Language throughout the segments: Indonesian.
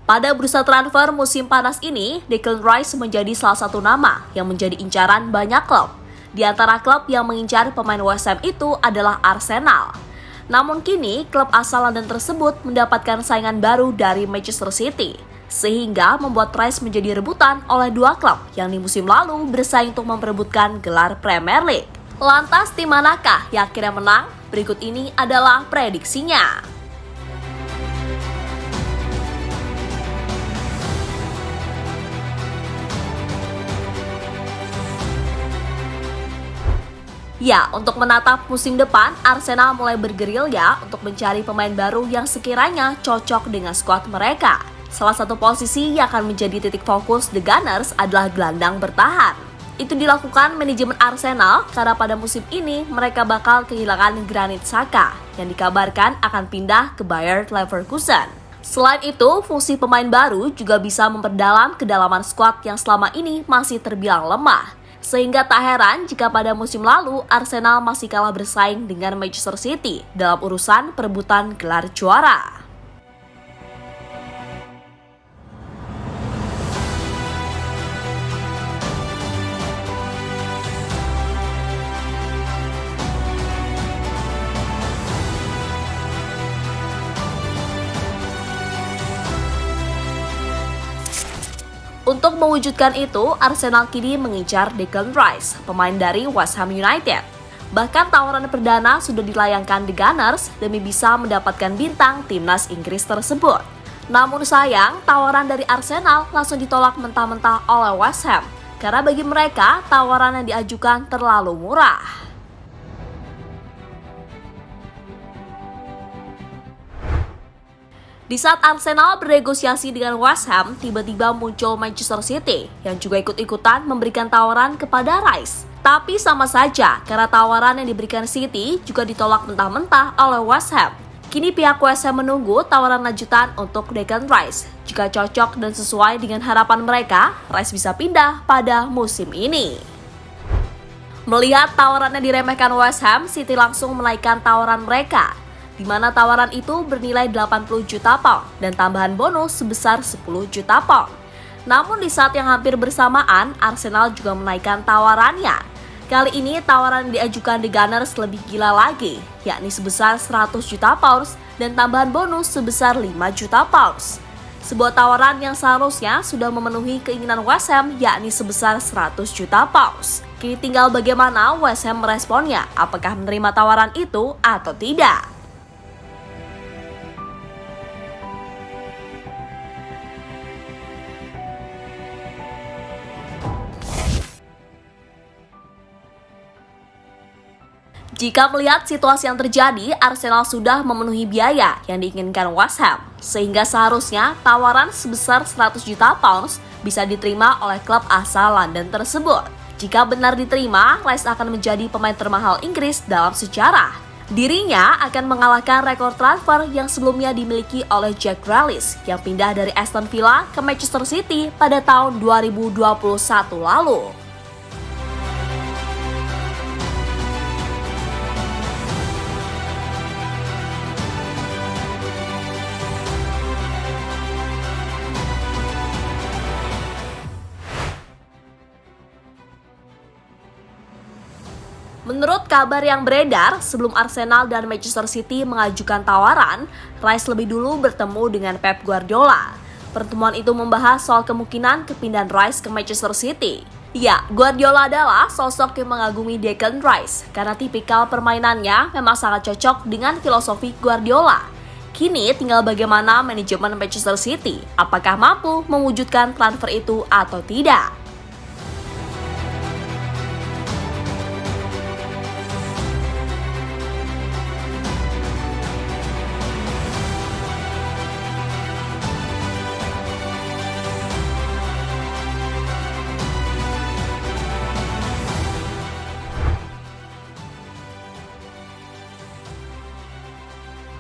Pada bursa transfer musim panas ini, Declan Rice menjadi salah satu nama yang menjadi incaran banyak klub. Di antara klub yang mengincar pemain West Ham itu adalah Arsenal. Namun kini, klub asal London tersebut mendapatkan saingan baru dari Manchester City, sehingga membuat Rice menjadi rebutan oleh dua klub yang di musim lalu bersaing untuk memperebutkan gelar Premier League. Lantas tim manakah yang akhirnya menang? Berikut ini adalah prediksinya. Ya, untuk menatap musim depan, Arsenal mulai bergerilya untuk mencari pemain baru yang sekiranya cocok dengan skuad mereka. Salah satu posisi yang akan menjadi titik fokus The Gunners adalah gelandang bertahan. Itu dilakukan manajemen Arsenal karena pada musim ini mereka bakal kehilangan Granit Xhaka yang dikabarkan akan pindah ke Bayer Leverkusen. Selain itu, fungsi pemain baru juga bisa memperdalam kedalaman skuad yang selama ini masih terbilang lemah. Sehingga tak heran jika pada musim lalu Arsenal masih kalah bersaing dengan Manchester City dalam urusan perebutan gelar juara. Untuk mewujudkan itu, Arsenal kini mengincar Declan Rice, pemain dari West Ham United. Bahkan tawaran perdana sudah dilayangkan The Gunners demi bisa mendapatkan bintang timnas Inggris tersebut. Namun sayang, tawaran dari Arsenal langsung ditolak mentah-mentah oleh West Ham, karena bagi mereka tawaran yang diajukan terlalu murah. Di saat Arsenal bernegosiasi dengan West Ham, tiba-tiba muncul Manchester City yang juga ikut-ikutan memberikan tawaran kepada Rice. Tapi sama saja, karena tawaran yang diberikan City juga ditolak mentah-mentah oleh West Ham. Kini pihak West Ham menunggu tawaran lanjutan untuk Declan Rice. Jika cocok dan sesuai dengan harapan mereka, Rice bisa pindah pada musim ini. Melihat tawaran yang diremehkan West Ham, City langsung menaikkan tawaran mereka, di mana tawaran itu bernilai 80 juta pound dan tambahan bonus sebesar 10 juta pound. Namun di saat yang hampir bersamaan, Arsenal juga menaikkan tawarannya. Kali ini tawaran yang diajukan The Gunners lebih gila lagi, yakni sebesar 100 juta pounds dan tambahan bonus sebesar 5 juta pounds. Sebuah tawaran yang seharusnya sudah memenuhi keinginan West Ham, yakni sebesar 100 juta pounds. Kini tinggal bagaimana West Ham meresponnya, apakah menerima tawaran itu atau tidak. Jika melihat situasi yang terjadi, Arsenal sudah memenuhi biaya yang diinginkan West Ham, sehingga seharusnya tawaran sebesar 100 juta pounds bisa diterima oleh klub asal London tersebut. Jika benar diterima, Rice akan menjadi pemain termahal Inggris dalam sejarah. Dirinya akan mengalahkan rekor transfer yang sebelumnya dimiliki oleh Jack Grealish yang pindah dari Aston Villa ke Manchester City pada tahun 2021 lalu. Menurut kabar yang beredar, sebelum Arsenal dan Manchester City mengajukan tawaran, Rice lebih dulu bertemu dengan Pep Guardiola. Pertemuan itu membahas soal kemungkinan kepindahan Rice ke Manchester City. Ya, Guardiola adalah sosok yang mengagumi Declan Rice karena tipikal permainannya memang sangat cocok dengan filosofi Guardiola. Kini tinggal bagaimana manajemen Manchester City, apakah mampu mewujudkan transfer itu atau tidak.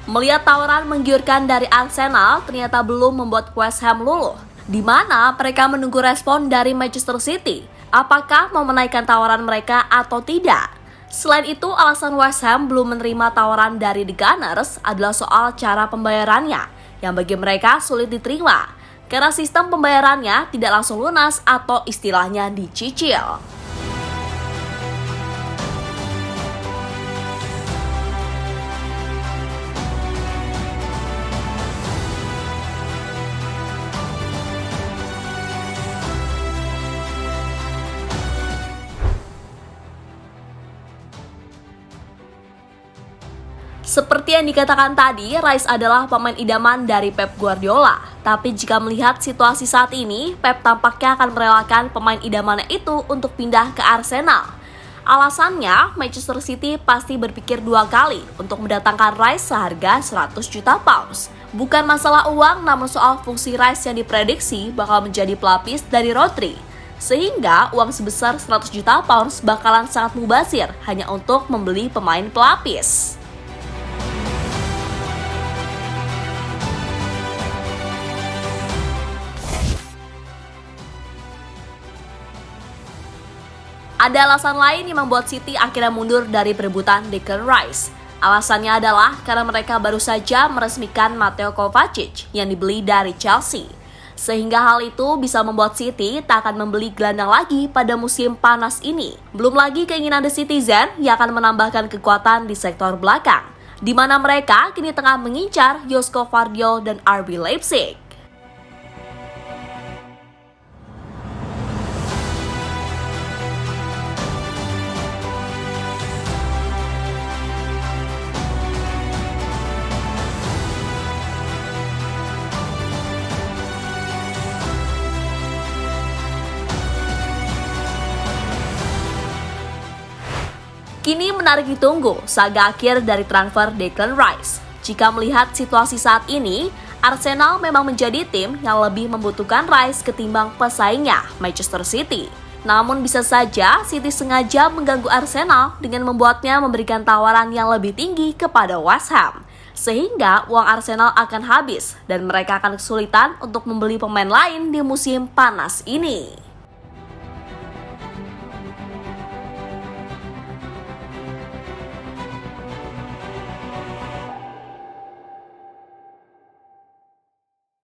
Melihat tawaran menggiurkan dari Arsenal ternyata belum membuat West Ham luluh, di mana mereka menunggu respon dari Manchester City, apakah mau menaikkan tawaran mereka atau tidak. Selain itu, alasan West Ham belum menerima tawaran dari The Gunners adalah soal cara pembayarannya, yang bagi mereka sulit diterima. karena sistem pembayarannya tidak langsung lunas atau istilahnya dicicil. Seperti yang dikatakan tadi, Rice adalah pemain idaman dari Pep Guardiola. Tapi jika melihat situasi saat ini, Pep tampaknya akan merelakan pemain idamannya itu untuk pindah ke Arsenal. Alasannya, Manchester City pasti berpikir dua kali untuk mendatangkan Rice seharga 100 juta pounds. Bukan masalah uang, namun soal fungsi Rice yang diprediksi bakal menjadi pelapis dari Rodri. Sehingga uang sebesar 100 juta pounds bakalan sangat mubazir hanya untuk membeli pemain pelapis. Ada alasan lain yang membuat City akhirnya mundur dari perebutan Declan Rice. Alasannya adalah karena mereka baru saja meresmikan Mateo Kovacic yang dibeli dari Chelsea. Sehingga hal itu bisa membuat City tak akan membeli gelandang lagi pada musim panas ini. Belum lagi keinginan The Citizen yang akan menambahkan kekuatan di sektor belakang, di mana mereka kini tengah mengincar Josko Gvardiol dan RB Leipzig. Kini menarik ditunggu saga akhir dari transfer Declan Rice. Jika melihat situasi saat ini, Arsenal memang menjadi tim yang lebih membutuhkan Rice ketimbang pesaingnya, Manchester City. Namun bisa saja City sengaja mengganggu Arsenal dengan membuatnya memberikan tawaran yang lebih tinggi kepada West Ham. Sehingga uang Arsenal akan habis dan mereka akan kesulitan untuk membeli pemain lain di musim panas ini.